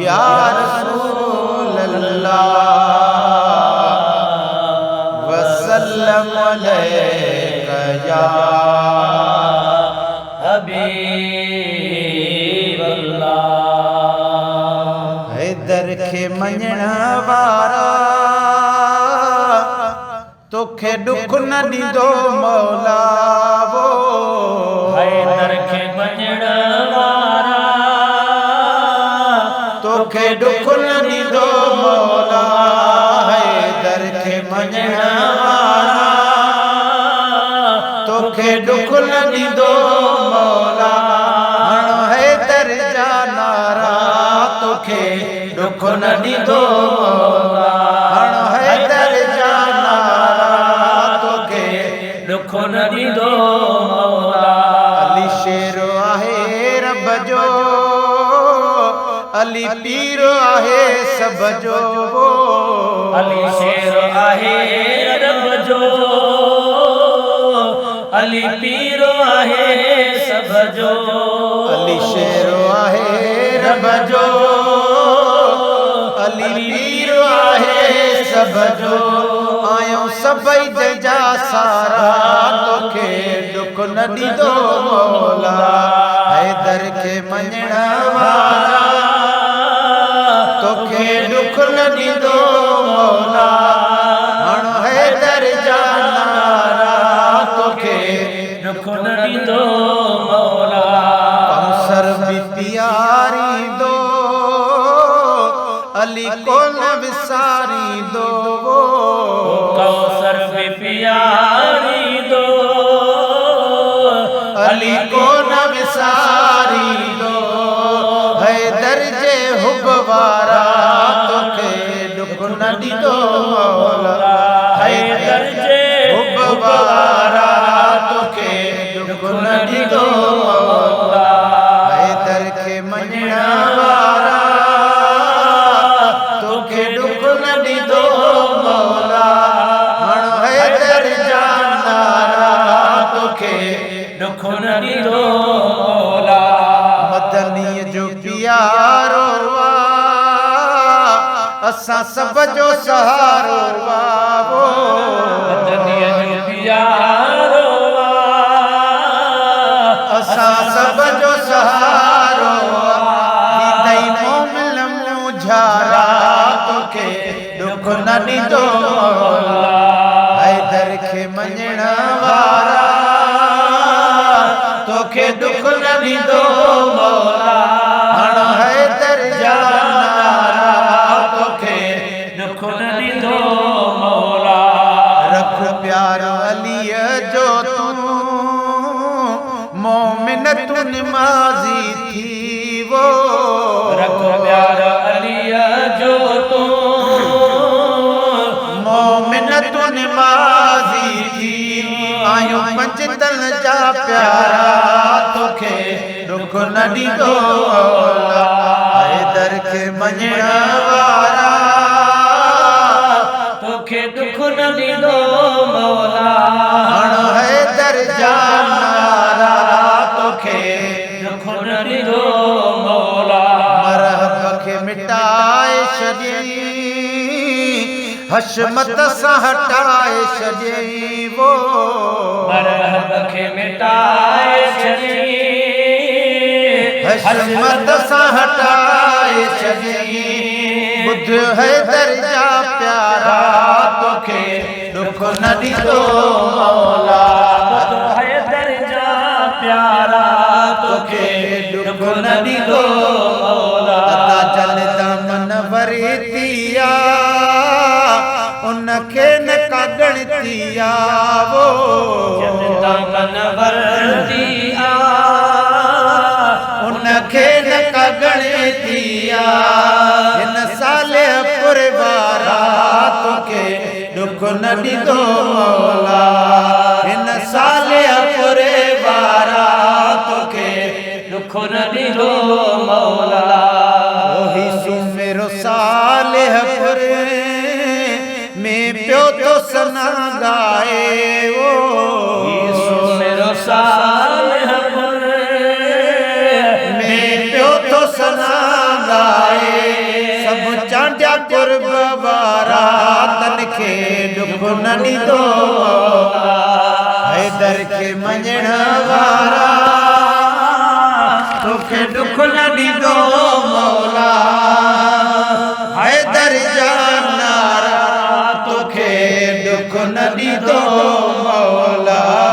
या रसूल अल्लाह वसल्लम अलैका या हबीब अल्लाह। हैदर खे मञण वारा तोखे दुख न ॾींदो मौला वो। हैदर खे मञण वारा तोखे दुख न ॾींदो मौला। हैदर खे मञण वारा तोखे दुख न ॾींदो मौला। हाणो हैदर जा नारा तोखे दुख न ॾींदो मौला। हाणो हैदर जा नारा तोखे दुख न ॾींदो मौला। अली शेर आहे रब जो, अली पीर आहे सब जो। अली शेर आहे रब जो, अली पीर आहे सब जो। अली शेर आहे रब जो, अली पीर आहे सब जो। आयो सभई जा सारा तोखे दुख न ॾींदो मौला। हैदर खे मञण वारा तोखे दुख न ॾींदो मौला। हाणो हैदर जा नारा तोखे दुख न ॾींदो मौला। कौसर बि पीआरींदो अली कोन विसारींदो। कौसर बि पीआरींदो अली कोन विसारींदो। हैदर जे हुब वारा तोखे दुख न ॾींदो मौला। हैदर जे हुब वारा तोखे दुख न ॾींदो मौला। हैदर खे मञण वारा तोखे दुख न ॾींदो मौला। हाणो हैदर जा नारा तोखे दुख न ॾींदो मौला। मदनीअ जो प्यारो वा असां सब जो सहारो वा। मदनीअ जो प्यारो वा असां सब जो सहारो वा। दई मोमिन मुझारा तोखे दुख न ॾींदो मौला। हैदर खे मञण वारा तोखे दुख न ॾींदो मौला। हाणो हैदर जा नारा तोखे दुख न ॾींदो मौला। रख प्यार अलीअ जो तूं मोमिन तू निमाज़ी थी वो। रख प्यार अलीअ जो तूं मोमिन तू निमाज़ी थी। आयूं पंजतन जा प्यारा तोखे दुख न ॾींदो मौला। हैदर खे मञण वारा तोखे दुख न ॾींदो मौला। हाणो हैदर जा नारा तोखे दुख न ॾींदो मौला। मरहब खे मिटाए छॾियई हशमत सां हटाए छॾियई वो। मरहब खे मिटाए छॾियई हशमत सां हटाए छॾियई। ॿुध हैदर जा प्यारा तोखे दुख न ॾींदो मौला। हैदर जा प्यारा तोखे दुख न ॾींदो मौला। जल दामन वरितिया उनखे न कागणतिया वो। दामन वरितिया उनखे न कागणतिया। हिन साले पुर वारा तोखे दुख न ॾींदो मौला। हिन साले पुर वारा तोखे दुख न ॾींदो मौला। ओही सुमेरो सालेह पुर में पियो तो सना गाए वो। सुमेरो सालेह पुर वारा तनखे दुख न ॾींदो मौला हैदर खे मञण वारा तोखे दुख न ॾींदो मौला हैदर जा नारा तोखे दुख न ॾींदो मौला।